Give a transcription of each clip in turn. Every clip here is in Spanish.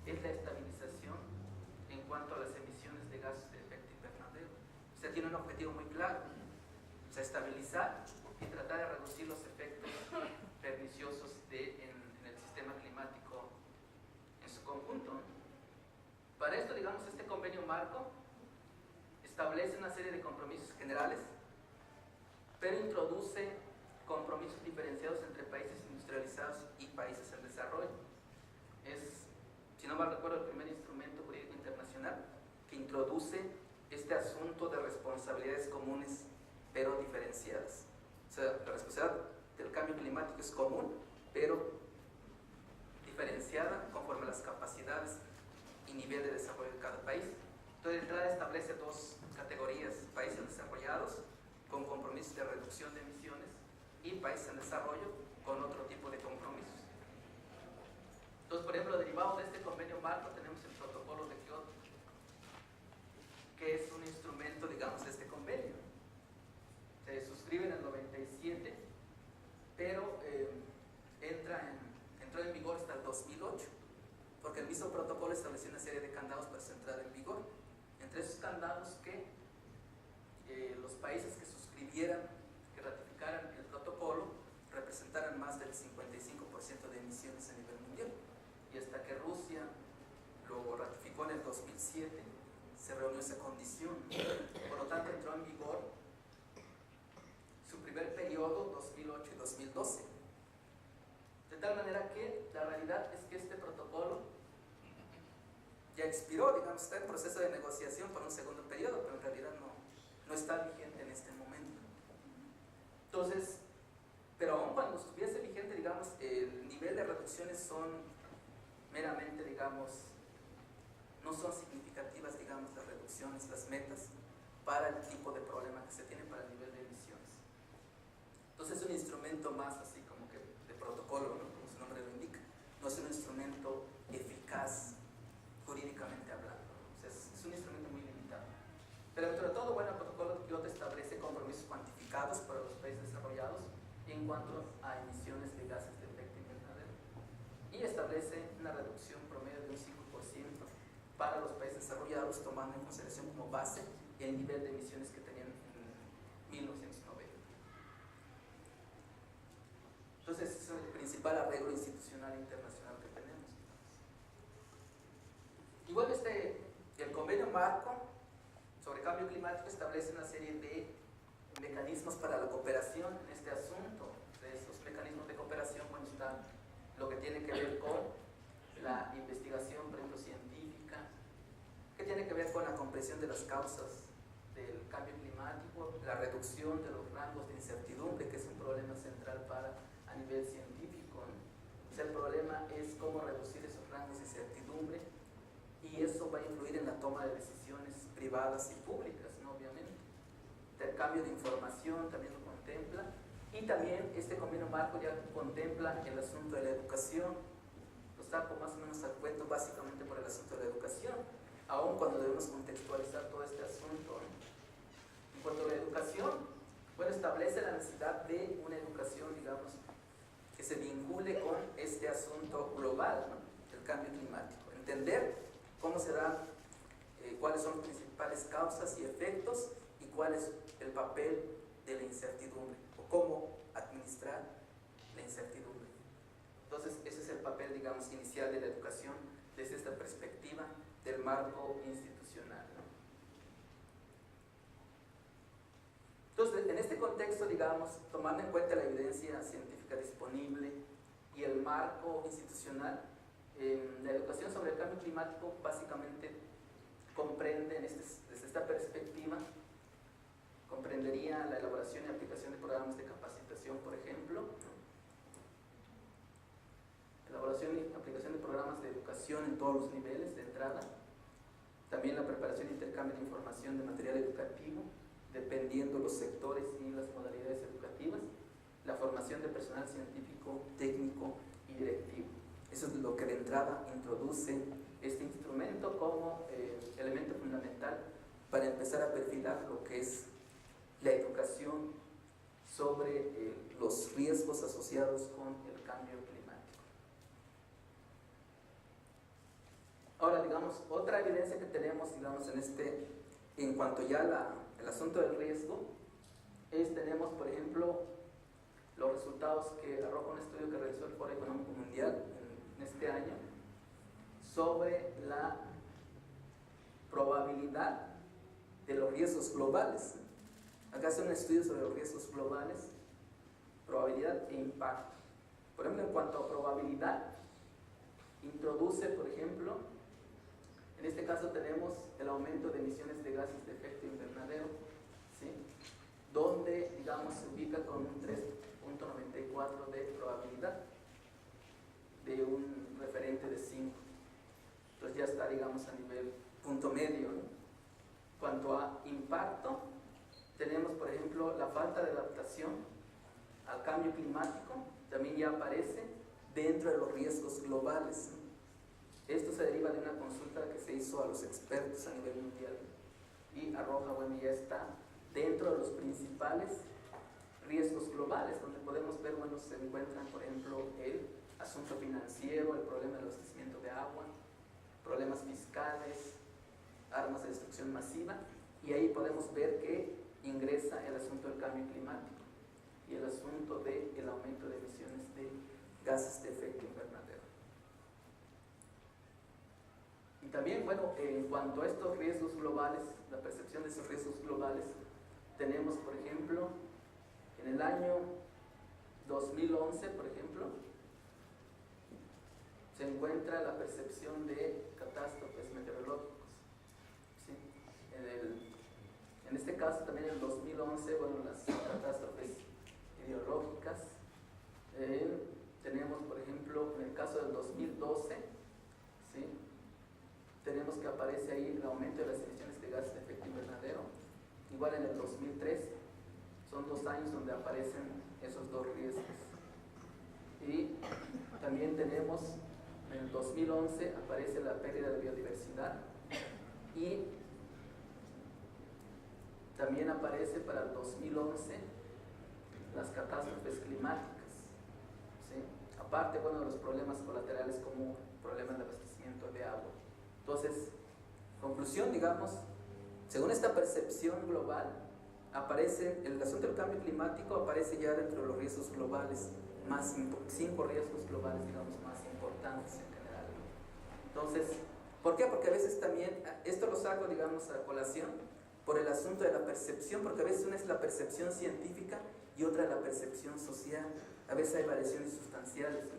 es la estabilización en cuanto a las emisiones de gases de efecto invernadero. O sea, tiene un objetivo muy claro, o sea, estabilizar y tratar de reducir los efectos perniciosos en el sistema climático en su conjunto. Para esto, digamos, este convenio marco establece una serie de compromisos generales, pero introduce compromisos diferenciados entre países industrializados y países en desarrollo. Es, si no mal recuerdo, el primer instrumento jurídico internacional que introduce este asunto de responsabilidades comunes pero diferenciadas. O sea, la responsabilidad del cambio climático es común, pero diferenciada conforme a las capacidades y nivel de desarrollo de cada país. Entonces, de entrada establece dos categorías: países desarrollados con compromisos de reducción de emisiones y países en desarrollo con otro tipo de compromisos. Entonces, por ejemplo, derivado de este convenio marco tenemos el protocolo de Kioto, que es un instrumento, digamos, de este convenio. Se suscribe en el 97, pero entró en vigor hasta el 2008, porque el mismo protocolo estableció una serie de candados para su entrada en vigor. Entre esos candados que los países que suscribieran, que ratificaran el protocolo, representaran más del 55% de emisiones a nivel mundial. Y hasta que Rusia lo ratificó en el 2007, se reunió esa condición. Por lo tanto, entró en vigor su primer periodo, 2008 y 2012. De tal manera que la realidad es que este protocolo ya expiró, digamos, está en proceso de negociación para un segundo periodo, pero en realidad no está vigente en este momento. Entonces, pero aún cuando estuviese vigente, digamos, el nivel de reducciones son meramente, digamos, no son significativas, digamos, las reducciones, las metas, para el tipo de problema que se tiene para el nivel de emisiones. Entonces es un instrumento más así como que de protocolo, ¿no? Como su nombre lo indica. No es un instrumento eficaz jurídicamente hablando, ¿no? O sea, es un instrumento muy limitado. Pero dentro de todo, bueno, el protocolo de Kioto establece compromisos cuantificados para los países desarrollados en cuanto a emisiones de gases de efecto invernadero, y establece una reducción promedio de un 5% para los países desarrollados, tomando en consideración como base el nivel de emisiones que tenían en 1990. Entonces, ese es el principal arreglo institucional internacional que tenemos. Igual el convenio marco sobre cambio climático establece una serie de mecanismos para la cooperación en este asunto. De estos mecanismos de cooperación, bueno, está lo que tiene que ver con la investigación, por ejemplo, científica, que tiene que ver con la comprensión de las causas del cambio climático, la reducción de los rangos de incertidumbre, que es un problema central a nivel científico, ¿no? O sea, el problema es cómo reducir esos rangos de incertidumbre, y eso va a influir en la toma de decisiones privadas y públicas, ¿no? Obviamente. Intercambio de información también lo contempla, y también este convenio marco ya contempla el asunto de la educación. Lo saco más o menos al cuento básicamente por el asunto de la educación, aun cuando debemos contextualizar todo este asunto, ¿no? En cuanto a la educación, bueno, establece la necesidad de una educación, digamos, que se vincule con este asunto global, ¿no? El cambio climático. Entender cómo se da, cuáles son las principales causas y efectos, y cuál es el papel de la incertidumbre, o cómo administrar la incertidumbre. Entonces, ese es el papel, digamos, inicial de la educación desde esta perspectiva del marco institucional, ¿no? Entonces, en este contexto, digamos, tomando en cuenta la evidencia científica disponible y el marco institucional, la educación sobre el cambio climático básicamente comprende, desde esta perspectiva, comprendería la elaboración y aplicación de programas de capacitación, por ejemplo, ¿no? Elaboración y aplicación de programas de educación en todos los niveles de entrada, también la preparación e intercambio de información de material educativo, dependiendo los sectores y las modalidades educativas, la formación de personal científico, técnico y directivo. Eso es lo que de entrada introduce este instrumento como elemento fundamental para empezar a perfilar lo que es la educación sobre los riesgos asociados con el cambio climático. Ahora, digamos, otra evidencia que tenemos, digamos, en cuanto ya el asunto del riesgo, tenemos, por ejemplo, los resultados que arroja un estudio que realizó el Foro Económico Mundial en este año sobre la probabilidad de los riesgos globales. Acá hace un estudio sobre los riesgos globales, probabilidad e impacto. Por ejemplo, en cuanto a probabilidad, introduce, por ejemplo, en este caso tenemos el aumento de emisiones de gases de efecto invernadero, ¿sí? Donde, digamos, se ubica con un 3.94 de probabilidad de un referente de 5. Entonces ya está, digamos, a nivel punto medio, ¿no? Cuanto a impacto, tenemos, por ejemplo, la falta de adaptación al cambio climático, también ya aparece dentro de los riesgos globales, ¿no? Esto se deriva de una consulta que se hizo a los expertos a nivel mundial y arroja, bueno, ya está dentro de los principales riesgos globales, donde podemos ver, bueno, se encuentran, por ejemplo, el asunto financiero, el problema del abastecimiento de agua, problemas fiscales, armas de destrucción masiva, y ahí podemos ver que ingresa el asunto del cambio climático y el asunto del aumento de emisiones de gases de efecto invernadero. Y también, bueno, en cuanto a estos riesgos globales, la percepción de esos riesgos globales, tenemos, por ejemplo, en el año 2011, por ejemplo, se encuentra la percepción de catástrofes meteorológicas, ¿sí? En este caso, también en el 2011, bueno, las catástrofes hidrológicas. Tenemos, por ejemplo, en el caso del 2012, ¿sí? Tenemos que aparece ahí el aumento de las emisiones de gases de efecto invernadero. Igual en el 2013, son 2 años donde aparecen esos 2 riesgos. Y también tenemos, en el 2011 aparece la pérdida de biodiversidad y también aparece para el 2011 las catástrofes climáticas, ¿sí? Aparte, bueno, de los problemas colaterales como problemas de abastecimiento de agua. Entonces, conclusión, digamos, según esta percepción global, aparece el asunto del cambio climático, aparece ya dentro de los riesgos globales, 5 riesgos globales, digamos, más importantes en general. Entonces, ¿por qué? Porque a veces también, esto lo saco, digamos, a colación, por el asunto de la percepción, porque a veces una es la percepción científica y otra la percepción social. A veces hay variaciones sustanciales, ¿no?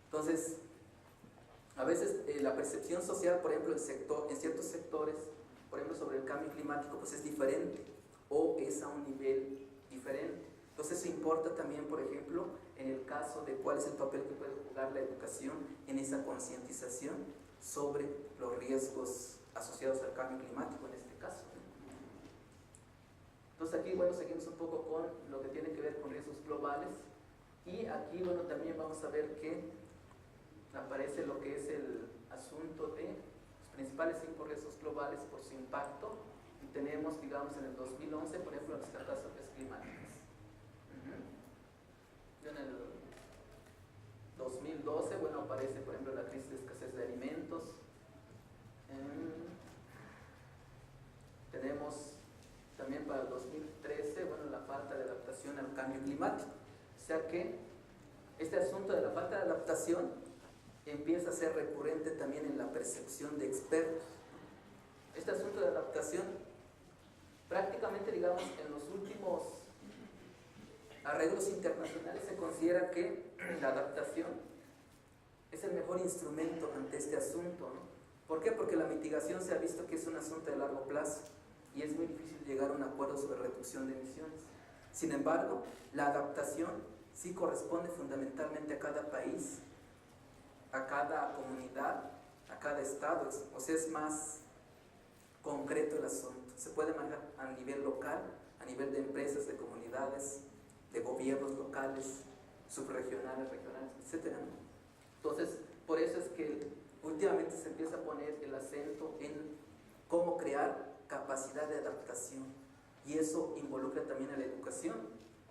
Entonces, a veces la percepción social, por ejemplo, en ciertos sectores, por ejemplo, sobre el cambio climático, pues es diferente o es a un nivel diferente. Entonces eso importa también, por ejemplo, en el caso de cuál es el papel que puede jugar la educación en esa concientización sobre los riesgos asociados al cambio climático en este caso. Entonces aquí, bueno, seguimos un poco con lo que tiene que ver con riesgos globales, y aquí, bueno, también vamos a ver que aparece lo que es el asunto de los principales 5 riesgos globales por su impacto, y tenemos, digamos, en el 2011, por ejemplo, las catástrofes climáticas. En el 2012, bueno, aparece, por ejemplo, la crisis de escasez de alimentos. Tenemos también para el 2013, bueno, la falta de adaptación al cambio climático. O sea que este asunto de la falta de adaptación empieza a ser recurrente también en la percepción de expertos. Este asunto de adaptación, prácticamente, digamos, en los últimos arreglos internacionales se considera que la adaptación es el mejor instrumento ante este asunto, ¿no? ¿Por qué? Porque la mitigación se ha visto que es un asunto de largo plazo y es muy difícil llegar a un acuerdo sobre reducción de emisiones. Sin embargo, la adaptación sí corresponde fundamentalmente a cada país, a cada comunidad, a cada estado, o sea, es más concreto el asunto. Se puede manejar a nivel local, a nivel de empresas, de comunidades, de gobiernos locales, subregionales, regionales, etc. Entonces, por eso es que últimamente se empieza a poner el acento en cómo crear capacidad de adaptación, y eso involucra también a la educación.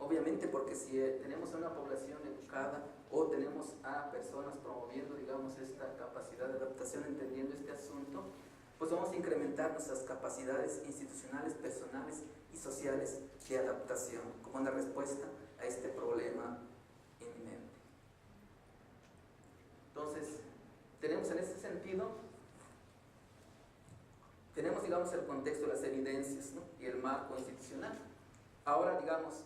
Obviamente, porque si tenemos a una población educada o tenemos a personas promoviendo, digamos, esta capacidad de adaptación, entendiendo este asunto, pues vamos a incrementar nuestras capacidades institucionales, personales y sociales de adaptación como una respuesta a este problema inminente. Entonces, tenemos en ese sentido, tenemos, digamos, el contexto de las evidencias, ¿no? Y el marco institucional. Ahora, digamos,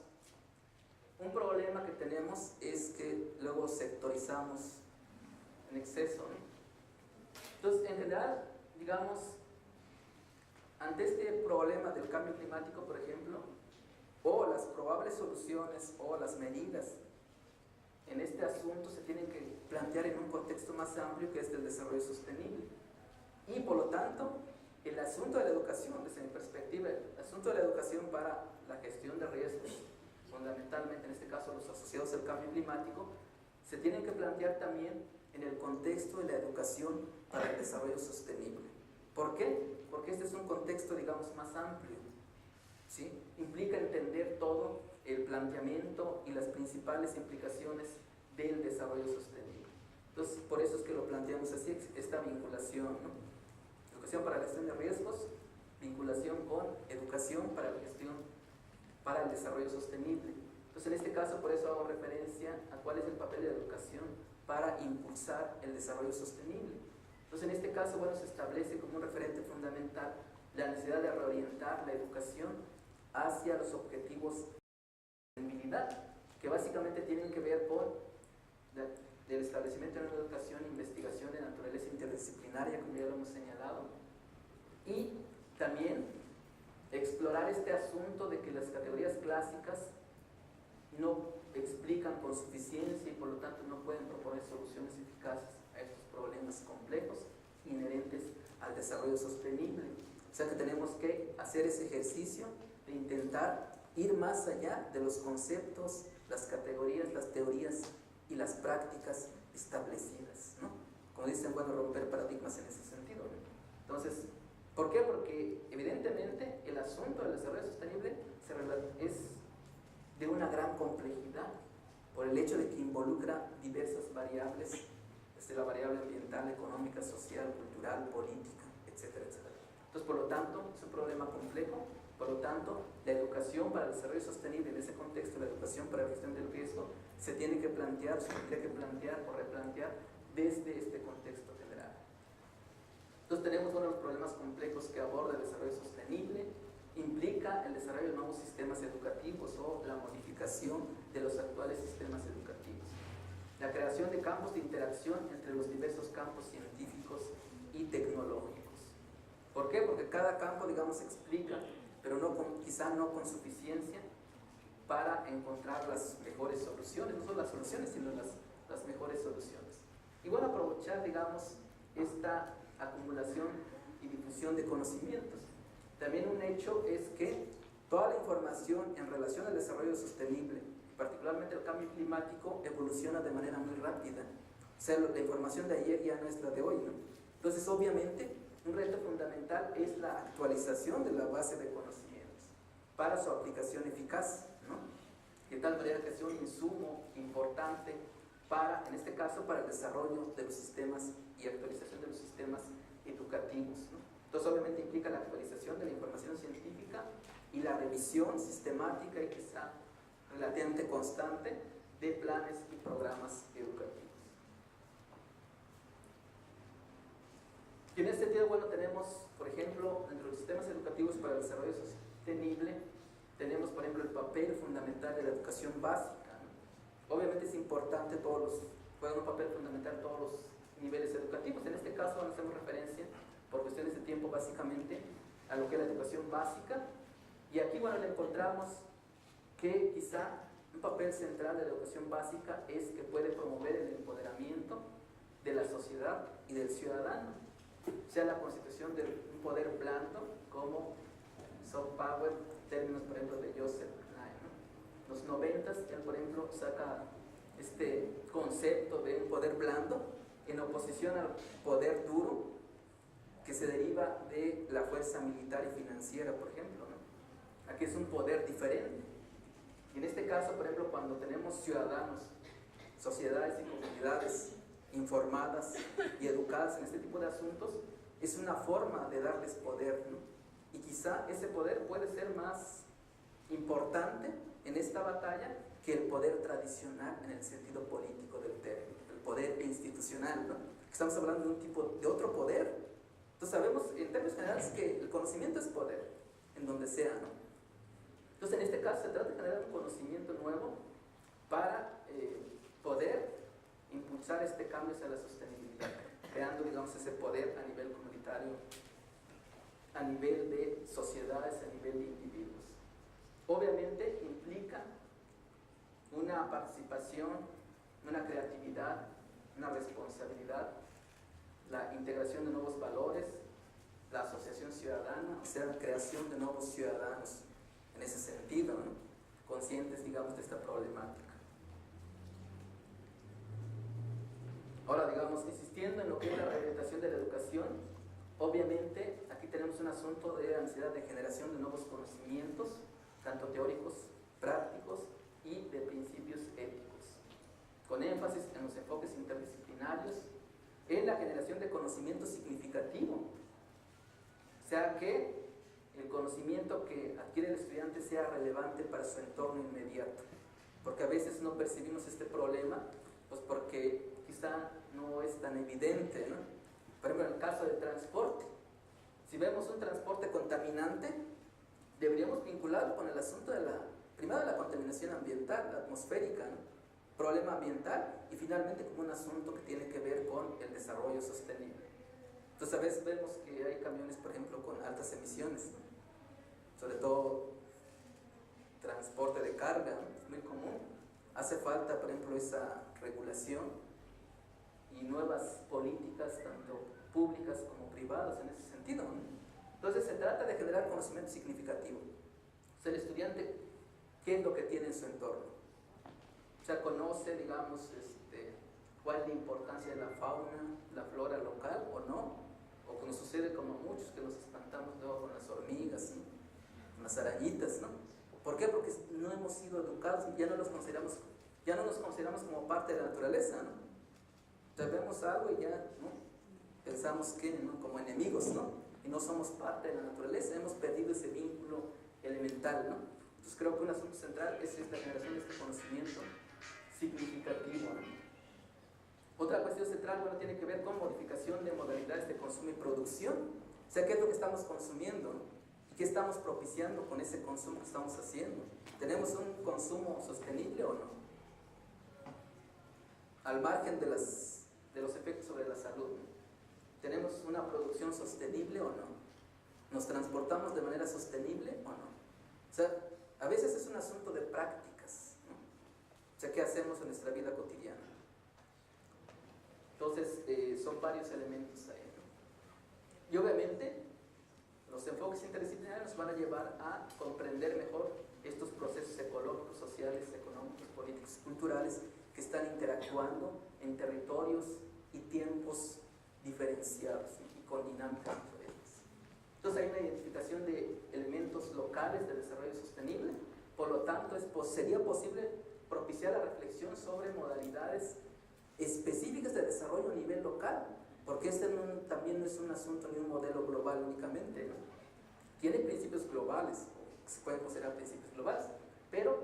un problema que tenemos es que luego sectorizamos en exceso, ¿no? Entonces, en general, digamos, ante este problema del cambio climático, por ejemplo, o las probables soluciones o las medidas en este asunto se tienen que plantear en un contexto más amplio que es el desarrollo sostenible. Y por lo tanto, el asunto de la educación, desde mi perspectiva, el asunto de la educación para la gestión de riesgos, fundamentalmente en este caso los asociados al cambio climático, se tienen que plantear también en el contexto de la educación para el desarrollo sostenible. ¿Por qué? Porque este es un contexto, digamos, más amplio, ¿sí? Implica entender todo el planteamiento y las principales implicaciones del desarrollo sostenible. Entonces, por eso es que lo planteamos así, esta vinculación, ¿no? Educación para la gestión de riesgos, vinculación con educación para la gestión para el desarrollo sostenible. Entonces, en este caso, por eso hago referencia a cuál es el papel de la educación para impulsar el desarrollo sostenible. Entonces, en este caso, bueno, se establece como un referente fundamental la necesidad de reorientar la educación hacia los objetivos de sostenibilidad, que básicamente tienen que ver con el establecimiento de una educación e investigación de naturaleza interdisciplinaria, como ya lo hemos señalado, y también explorar este asunto de que las categorías clásicas no explican con suficiencia y por lo tanto no pueden proponer soluciones eficaces a estos problemas complejos inherentes al desarrollo sostenible. O sea que tenemos que hacer ese ejercicio de intentar ir más allá de los conceptos, las categorías, las teorías y las prácticas establecidas, ¿no? Como dicen, bueno, romper paradigmas en ese sentido, ¿no? Entonces, ¿por qué? Porque evidentemente el asunto del desarrollo sostenible es de una gran complejidad por el hecho de que involucra diversas variables, desde la variable ambiental, económica, social, cultural, política, etcétera, etcétera. Entonces, por lo tanto, es un problema complejo. Por lo tanto, la educación para el desarrollo sostenible, en ese contexto, la educación para la gestión del riesgo, se tiene que plantear, se tendría que plantear o replantear desde este contexto general. Entonces tenemos uno de los problemas complejos que aborda el desarrollo sostenible, implica el desarrollo de nuevos sistemas educativos o la modificación de los actuales sistemas educativos. La creación de campos de interacción entre los diversos campos científicos y tecnológicos. ¿Por qué? Porque cada campo, digamos, explica, pero quizá no con suficiencia para encontrar las mejores soluciones, no solo las soluciones, sino las mejores soluciones. Y bueno, aprovechar, digamos, esta acumulación y difusión de conocimientos. También un hecho es que toda la información en relación al desarrollo sostenible, particularmente el cambio climático, evoluciona de manera muy rápida. O sea, la información de ayer ya no es la de hoy, ¿no? Entonces, obviamente, un reto fundamental es la actualización de la base de conocimientos para su aplicación eficaz, ¿no? De tal manera que sea un insumo importante para, en este caso, para el desarrollo de los sistemas y actualización de los sistemas educativos, ¿no? Entonces, obviamente implica la actualización de la información científica y la revisión sistemática y quizá relativamente constante de planes y programas educativos. Y en este sentido, bueno, tenemos, por ejemplo, entre los sistemas educativos para el desarrollo sostenible, tenemos, por ejemplo, el papel fundamental de la educación básica, ¿no? Obviamente es importante juegan un papel fundamental todos los niveles educativos. En este caso, hacemos referencia, por cuestiones de tiempo, básicamente, a lo que es la educación básica. Y aquí, bueno, le encontramos que quizá un papel central de la educación básica es que puede promover el empoderamiento de la sociedad y del ciudadano. O sea, la constitución de un poder blando como soft power, términos, por ejemplo, de Joseph Nye, ¿no? Los 90s, él, por ejemplo, saca este concepto de un poder blando en oposición al poder duro que se deriva de la fuerza militar y financiera, por ejemplo, ¿no? Aquí es un poder diferente. Y en este caso, por ejemplo, cuando tenemos ciudadanos, sociedades y comunidades informadas y educadas en este tipo de asuntos, es una forma de darles poder, ¿no? Y quizá ese poder puede ser más importante en esta batalla que el poder tradicional en el sentido político del término, el poder institucional, ¿no? Estamos hablando de un tipo de otro poder. Entonces sabemos en términos generales que el conocimiento es poder, en donde sea, ¿no? Entonces en este caso se trata de generar un conocimiento nuevo para poder impulsar este cambio hacia la sostenibilidad, creando, digamos, ese poder a nivel comunitario, a nivel de sociedades, a nivel de individuos. Obviamente implica una participación, una creatividad, una responsabilidad, la integración de nuevos valores, la asociación ciudadana, o sea, la creación de nuevos ciudadanos en ese sentido, ¿no? Conscientes, digamos, de esta problemática. Ahora, digamos, insistiendo en lo que es la rehabilitación de la educación, obviamente aquí tenemos un asunto de la necesidad de generación de nuevos conocimientos, tanto teóricos, prácticos y de principios éticos, con énfasis en los enfoques interdisciplinarios, en la generación de conocimiento significativo, o sea que el conocimiento que adquiere el estudiante sea relevante para su entorno inmediato, porque a veces no percibimos este problema, pues porque quizá no es tan evidente, ¿no? Por ejemplo, en el caso del transporte, si vemos un transporte contaminante, deberíamos vincularlo con el asunto de primero de la contaminación ambiental, la atmosférica, ¿no? Problema ambiental, y finalmente como un asunto que tiene que ver con el desarrollo sostenible. Entonces a veces vemos que hay camiones, por ejemplo, con altas emisiones, ¿no? Sobre todo transporte de carga, ¿no? Es muy común. Hace falta, por ejemplo, esa regulación y nuevas políticas, tanto públicas como privadas, en ese sentido, ¿no? Entonces se trata de generar conocimiento significativo. O sea, el estudiante, ¿qué es lo que tiene en su entorno? O sea, conoce, digamos, cuál es la importancia de la fauna, la flora local o no, o que nos sucede como a muchos que nos espantamos luego con las hormigas, ¿no? Con las arañitas, ¿no? ¿Por qué? Porque no hemos sido educados, ya no nos consideramos como parte de la naturaleza, ¿no? Entonces vemos algo y ya, ¿no? Pensamos que, ¿no? Como enemigos, ¿no? Y no somos parte de la naturaleza, hemos perdido ese vínculo elemental, ¿no? Entonces creo que un asunto central es esta generación de este conocimiento significativo, ¿no? Otra cuestión central, bueno, tiene que ver con modificación de modalidades de consumo y producción. O sea, ¿qué es lo que estamos consumiendo, ¿no? ¿Qué estamos propiciando con ese consumo que estamos haciendo? ¿Tenemos un consumo sostenible o no? Al margen de los efectos sobre la salud, ¿no? ¿Tenemos una producción sostenible o no? ¿Nos transportamos de manera sostenible o no? O sea, a veces es un asunto de prácticas, ¿no? O sea, ¿qué hacemos en nuestra vida cotidiana? Entonces, son varios elementos ahí, ¿no? Y obviamente, los enfoques interdisciplinarios nos van a llevar a comprender mejor estos procesos ecológicos, sociales, económicos, políticos y culturales que están interactuando en territorios y tiempos diferenciados, ¿no? Y con dinámicas diferentes. Entonces hay una identificación de elementos locales de desarrollo sostenible, por lo tanto sería posible propiciar la reflexión sobre modalidades específicas de desarrollo a nivel local, porque también no es un asunto ni un modelo global únicamente, ¿no? Tiene principios globales, se pueden considerar principios globales, pero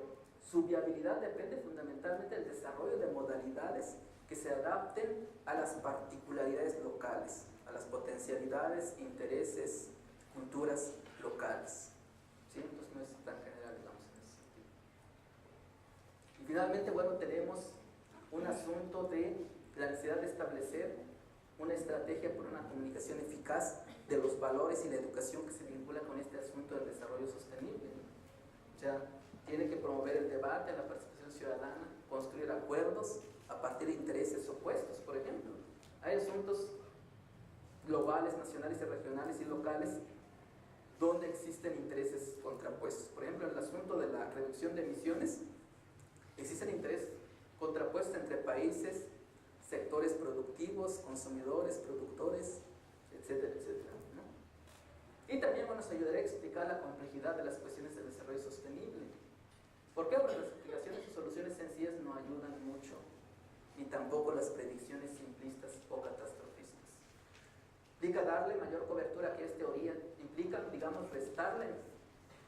su viabilidad depende fundamentalmente del desarrollo de modalidades que se adapten a las particularidades locales, a las potencialidades, intereses, culturas locales, ¿sí? Entonces no es tan general, digamos, en ese sentido. Y finalmente, bueno, tenemos un asunto de la necesidad de establecer una estrategia por una comunicación eficaz de los valores y la educación que se vincula con este asunto del desarrollo sostenible, ¿no? O sea, tiene que promover el debate, la participación ciudadana, construir acuerdos a partir de intereses opuestos, por ejemplo. Hay asuntos globales, nacionales y regionales y locales donde existen intereses contrapuestos. Por ejemplo, en el asunto de la reducción de emisiones, existen intereses contrapuestos entre países, sectores productivos, consumidores, productores, etcétera, etcétera, ¿no? Y también nos ayudará a explicar la complejidad de las cuestiones del desarrollo sostenible. ¿Por qué? Porque las explicaciones y soluciones sencillas no ayudan mucho, ni tampoco las predicciones simplistas o catastrofistas. Implica darle mayor cobertura a aquellas teorías, implica, digamos, restarle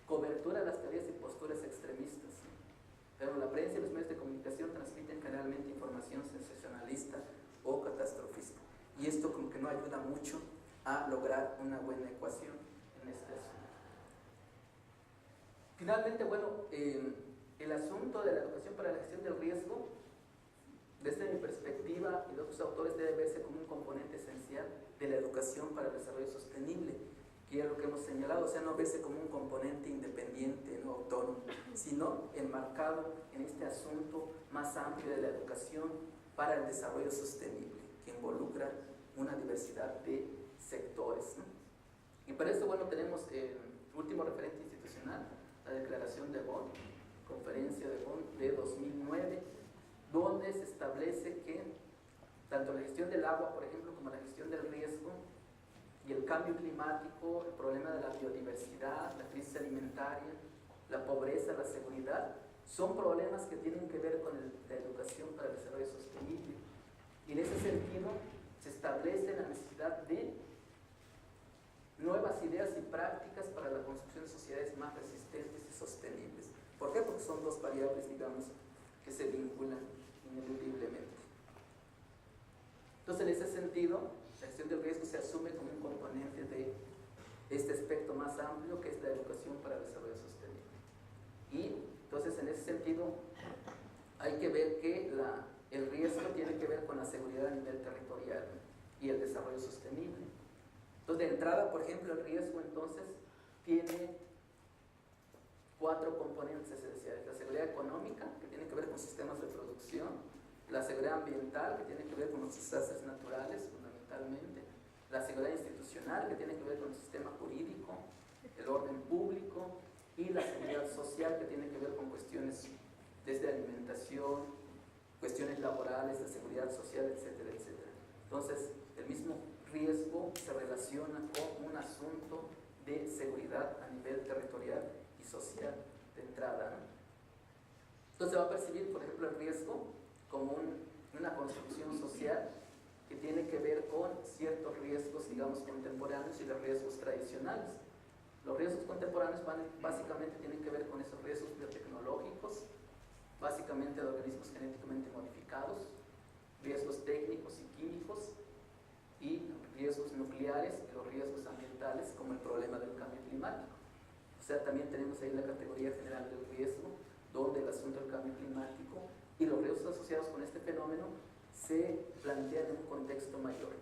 cobertura a las teorías y posturas extremistas. Pero la prensa y los medios de comunicación transmiten generalmente información sensacionalista o catastrofista. Y esto como que no ayuda mucho a lograr una buena ecuación en este asunto. Finalmente, bueno, el asunto de la educación para la gestión del riesgo, desde mi perspectiva y de otros autores, debe verse como un componente esencial de la educación para el desarrollo sostenible, que es lo que hemos señalado, o sea, no verse como un componente independiente, no autónomo, sino enmarcado en este asunto más amplio de la educación para el desarrollo sostenible, que involucra una diversidad de sectores, ¿no? Y para esto, bueno, tenemos el último referente institucional, la Declaración de Bonn, Conferencia de Bonn de 2009, donde se establece que tanto la gestión del agua, por ejemplo, como la gestión del riesgo y el cambio climático, el problema de la biodiversidad, la crisis alimentaria, la pobreza, la seguridad, son problemas que tienen que ver con la educación para el desarrollo sostenible. Y en ese sentido se establece la necesidad de nuevas ideas y prácticas para la construcción de sociedades más resistentes y sostenibles. ¿Por qué? Porque son dos variables, digamos, que se vinculan ineludiblemente. Entonces, en ese sentido, la gestión del riesgo se asume como un componente de este aspecto más amplio que es la educación para el desarrollo sostenible. Y entonces, en ese sentido, hay que ver que el riesgo tiene que ver con la seguridad a nivel territorial y el desarrollo sostenible. Entonces, de entrada, por ejemplo, el riesgo entonces tiene 4 componentes esenciales: la seguridad económica, que tiene que ver con sistemas de producción; la seguridad ambiental, que tiene que ver con los desastres naturales fundamentalmente; la seguridad institucional, que tiene que ver con el sistema jurídico, el orden público; y la seguridad social, que tiene que ver con cuestiones desde alimentación, cuestiones laborales, de seguridad social, etcétera, etcétera. Entonces, el mismo riesgo se relaciona con un asunto de seguridad a nivel territorial y social de entrada, ¿no? Entonces, se va a percibir, por ejemplo, el riesgo como una construcción social que tiene que ver con ciertos riesgos, digamos, contemporáneos y los riesgos tradicionales. Los riesgos contemporáneos básicamente tienen que ver con esos riesgos biotecnológicos, básicamente de organismos genéticamente modificados, riesgos técnicos y químicos, y riesgos nucleares y los riesgos ambientales, como el problema del cambio climático. O sea, también tenemos ahí la categoría general del riesgo, donde el asunto del cambio climático y los riesgos asociados con este fenómeno se plantean en un contexto mayor.